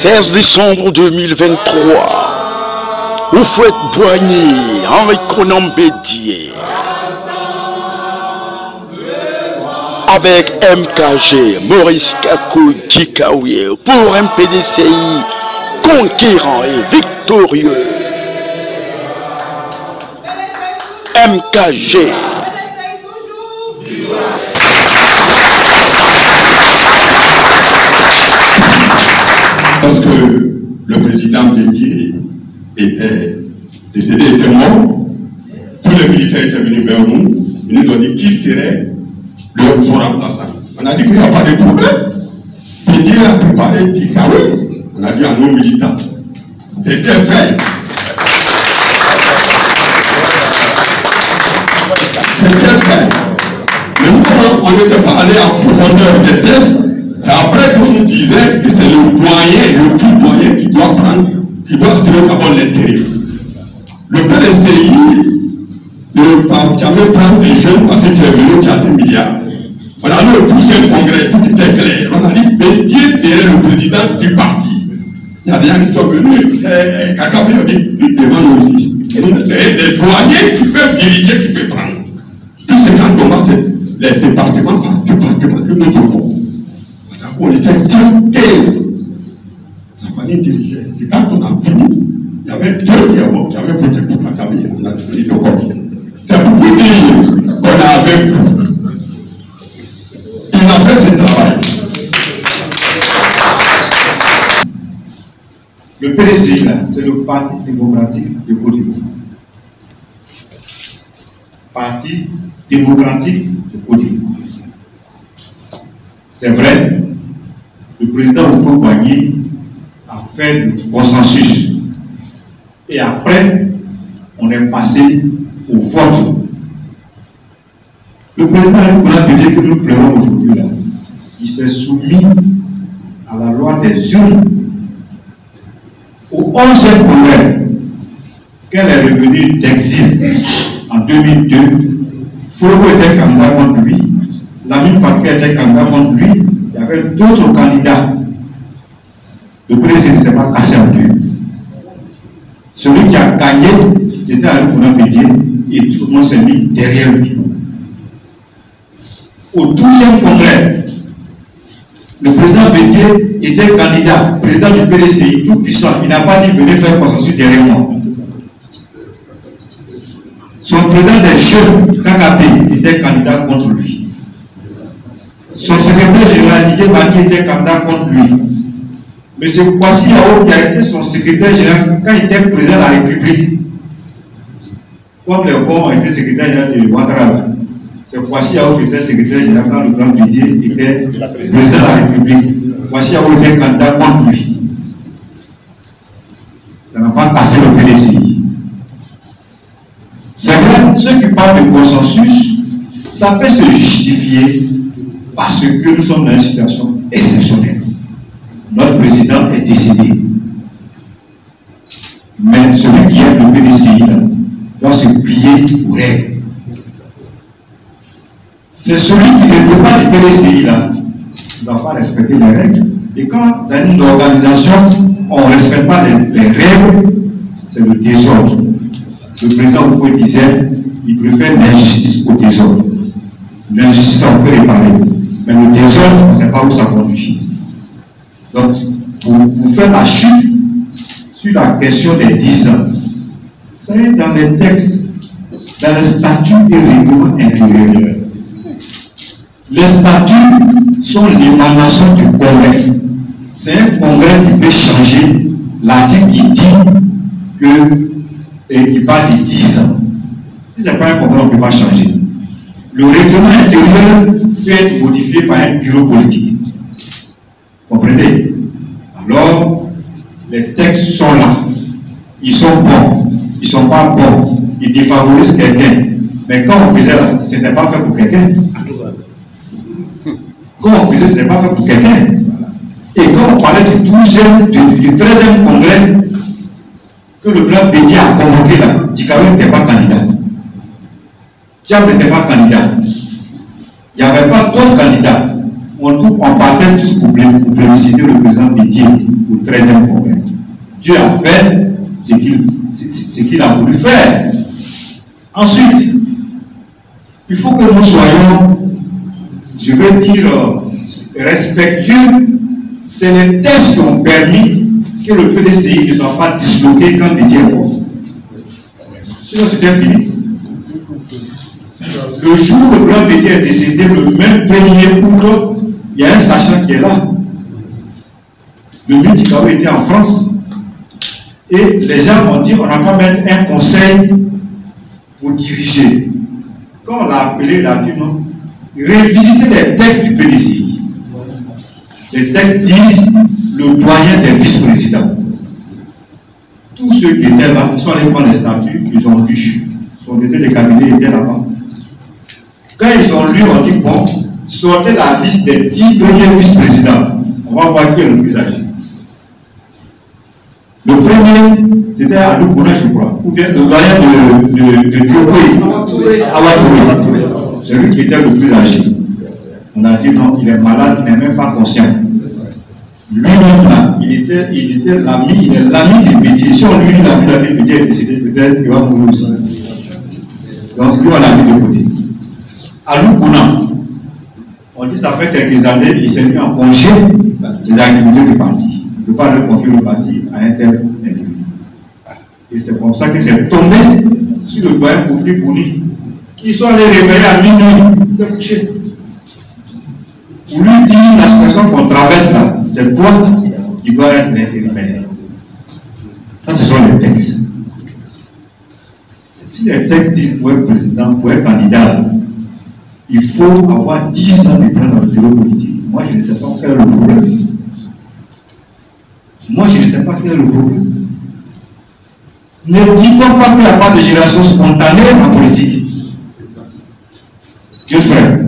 16 décembre 2023, Oufouette Boigny, Henri Conan Bédier, avec MKG, Maurice Kakou Djikaouye, pour un PDCI conquérant et victorieux. MKG. Parce que le président Bédier était décédé, était mort, tous les militaires étaient venus vers nous, ils nous ont dit qui serait son remplaçant. On a dit qu'il n'y a pas de problème. Bédier a préparé Djikaouye, on a dit à nos militants. C'était fait. C'était fait. Mais nous, on n'était pas allé en profondeur des tests. C'est après qu'on nous disait que c'est le doyen, le plus doyen qui doit prendre, qui doit assurer d'abord l'intérêt. Le PDCI ne va jamais prendre des jeunes parce que tu es venu, tu as 2 milliards. On a eu le deuxième congrès, tout était clair. On a dit Bédier serait le président du parti. Il y a des gens qui sont venus, Kakabi a dit, ils demandent aussi. C'est les doyens qui peuvent diriger, qui peuvent prendre. Puis c'est quand on commence les départements par département que nous devons. On était 115. La famille dirigeait. Et quand on a fini, il y avait 2 qui avaient voté pour Kakabi. On a fini le corps. C'est pour vous dire qu'on a avec vous. Il a fait ce travail. Le PDCI, c'est le Parti démocratique de Côte d'Ivoire. Parti démocratique de Côte d'Ivoire. C'est vrai, le président Oufouette Boigny a fait le consensus. Et après, on est passé au vote. Le président Nicolas Bédier que nous pleurons aujourd'hui là, il s'est soumis à la loi des urnes. Au 11e congrès, qu'elle est revenue d'exil en 2002, Fogo était candidat contre lui, Lamine Faké était candidat contre lui, il y avait d'autres candidats. Le président ne s'est pas cassé en deux. Celui qui a gagné, c'était Henri Conan Bédier, et tout le monde s'est mis derrière lui. Au 12e congrès, le président Bédier était candidat, président du PDCI, tout puissant. Il n'a pas dit venez faire consensus derrière moi. Son président des jeunes, Kakabi, était candidat contre lui. Son secrétaire général, Didier Bani, était candidat contre lui. M. Kwasi Yao, qui a été son secrétaire général quand il était président de la République, comme les bons ont été secrétaire général de Ouattara, c'est Kwasi Yao qui était secrétaire général quand le grand Bédier était président de la République. Kwasi Yao était candidat contre lui. Ça n'a pas cassé le PDCI. C'est vrai, ceux qui parlent de consensus, ça peut se justifier parce que nous sommes dans une situation exceptionnelle. Notre président est décédé. Mais celui qui aime le PDCI là, doit se plier aux règles. C'est celui qui ne veut pas du PDCI là, ne doit pas respecter les règles. Et quand dans une organisation, on ne respecte pas les règles, c'est le désordre. Le président Oufouette disait, il préfère l'injustice au désordre. L'injustice, on peut réparer. Mais le désordre, on ne sait pas où ça conduit. Donc, pour faire la chute sur la question des 10 ans, c'est dans les textes, dans les statuts et règlements intérieurs. Les statuts sont l'émanation du congrès. C'est un congrès qui peut changer l'article qui dit que qui parle de 10 ans. Si ce n'est pas un congrès, on ne peut pas changer. Le règlement intérieur peut être modifié par un bureau politique. Comprenez? Alors, les textes sont là. Ils sont bons. Ils ne sont pas bons. Ils défavorisent quelqu'un. Mais quand on faisait là, ce n'était pas fait pour quelqu'un. Quand on faisait, ce n'était pas fait pour quelqu'un. Et quand on parlait du 13e congrès que le plan Bédier a convoqué là, Djikaouye n'était pas candidat. Thiam n'était pas candidat. Il n'y avait pas d'autres candidats. on partait tous pour plébisciter le président Bédié au 13e congrès. Dieu a fait ce qu'il a voulu faire. Ensuite, il faut que nous soyons, je veux dire, respectueux. C'est les tests qui ont permis que le PDCI ne soit pas disloqué quand Bédié est mort. Sinon, c'était fini. Le jour où le grand Bédié est décédé, le même 1er août, il y a un sachant qui est là. Le Médicao était en France. Et les gens ont dit, on a quand même un conseil pour diriger. Quand on l'a appelé, il a dit non. Révisiter les textes du PDCI. Les textes disent le doyen des vice-présidents. Tous ceux qui étaient là, ils sont allés prendre les statuts, ils ont vu. Son directeur de cabinet était là-bas. Quand ils ont lu, on dit bon, sortez la liste des 10 premiers vice-présidents. On va voir qui est le plus âgé. Le premier, c'était Alou Kouna, je crois, ou bien le doyen de Diokoy, Awatouré. C'est lui qui était le plus âgé. On a dit non, il est malade, il n'est même pas conscient. Lui-même là, il était l'ami, il est l'ami des Bédié. Si on lui dit l'ami de Bédié est décédé, peut-être qu'il va mourir aussi. Donc lui, on l'a mis de côté. Alou Kouna, on dit ça fait quelques années, il s'est mis en congé des activités du parti. Il ne peut pas le confier le parti à un tel individu. Et c'est comme ça que c'est tombé sur le doyen Poupli Pouni, qui sont allés réveiller à minuit, il s'est couché. Pour lui dire la situation qu'on traverse là, c'est toi qui dois être l'intérimaire. Ça, ce sont les textes. Si les textes disent pour être président, pour être candidat, il faut avoir 10 ans de temps dans le bureau politique. Moi, je ne sais pas quel est le problème. Moi, je ne sais pas quel est le problème. Ne dit-on pas qu'il n'y a pas de génération spontanée en politique? Dieu frère.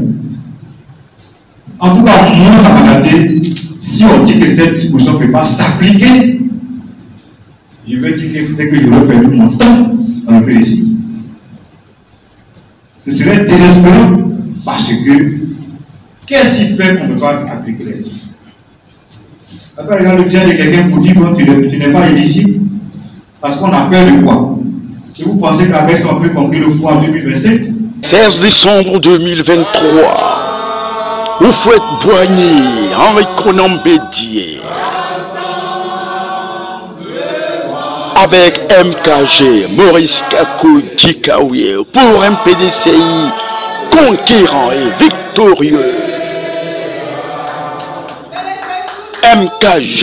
En tout cas, moi, ça m'a regardé. Si on dit que cette disposition ne peut pas s'appliquer, je veux dire que peut-être que j'aurais perdu mon temps dans le PDCI. Ce serait désespérant parce que qu'est-ce qui fait qu'on ne peut pas appliquer les choses? Après, regarde le vient de quelqu'un pour dire que tu n'es pas éligible parce qu'on a peur de quoi? Et vous pensez qu'avec ça, on peut conquérir le pouvoir en 2025? 16 décembre 2023, Oufouette Boigny, Henri Konan Bédié, avec MKG, Maurice Kakou Djikaouye, pour un PDCI conquérant et victorieux. MKG.